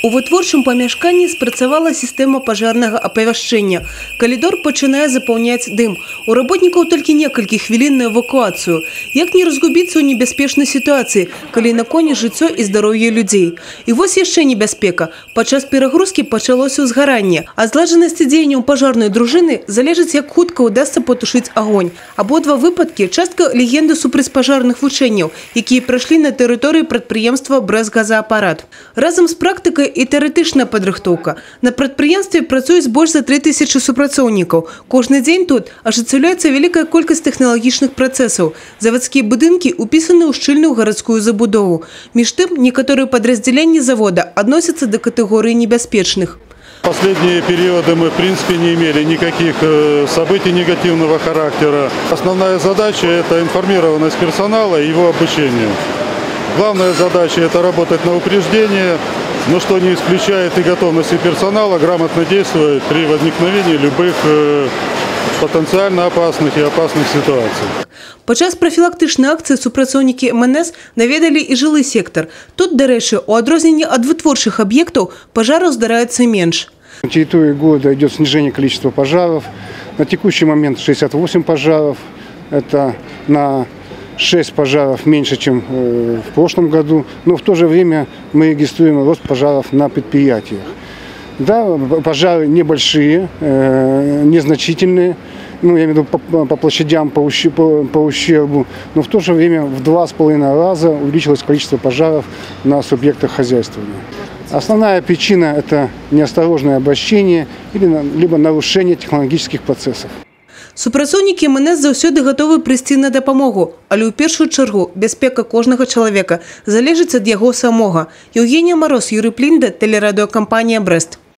У вытворчым памяшканні спрацавала сістэма пажарнага апавяшчэння. Калідор пачынае запаўняць дым. У работнікаў толькі некалькі хвілін на эвакуацыю. Як не разгубіцца ў небяспечнай сітуацыі, калі на коне жыццё і здароўе людзей. І вось яшчэ небяспека. Падчас перагрузкі пачалося ўзгаранне. А зладжанасці дзеянняў пажарнай дружыны залежыць, як хутка ўдасца патушыць агонь. Абодва выпадкі – частка легенды супрацьпажарных вучэнняў, якія прайшлі на тэрыторыі прадпрыемства «Брэсгазаапарат». Разам з практыкай і тэарэтычная падрыхтоўка. На прадпрыемстве працуюць больш за 3000 супрацоўнікаў. Кожны дзень тут ажыццяўляецца вялікая колькасць тэхналагічных працэсаў. Завадскія будынкі упісаны ў шчыльную гарадскую забудову. Між тым, некаторыя падраздзяленні завода адносяцца да катэгорыі небяспечных. В последние периоды мы, в принципе, не имели никаких событий негативного характера. Основная задача – это информированность персонала и его обучение. Главная задача – это работать на упреждение, но что не исключает и готовности персонала грамотно действовать при возникновении любых потенциально опасных и опасных ситуаций. Падчас прафілактычнай акцыі супрацоўнікі МНС наведалі і жылы сектор. Тут, дарэчы, у адрозненні ад вытворчых аб'ектаў пажараў здараецца менш. На территории города идет снижение количества пожаров. На текущий момент 68 пожаров. Это на 6 пожаров меньше, чем в прошлом году. Но в то же время мы регистрируем рост пожаров на предприятиях. Да, пожары небольшие, незначительные. Ну, я имею в виду по площадям, по ущербу. Но в то же время в 2,5 раза увеличилось количество пожаров на субъектах хозяйствования. Основная причина – это неосторожное обращение либо нарушение технологических процессов. Супрацоўнікі МНС заўсёды гатовы прыйсці на дапамогу, але ў першую чаргу бяспека кожнага чалавека залежыць ад яго самога. Еўгенія Мароз, Юрый Плінда, тэлерадыёкампанія «Брэст».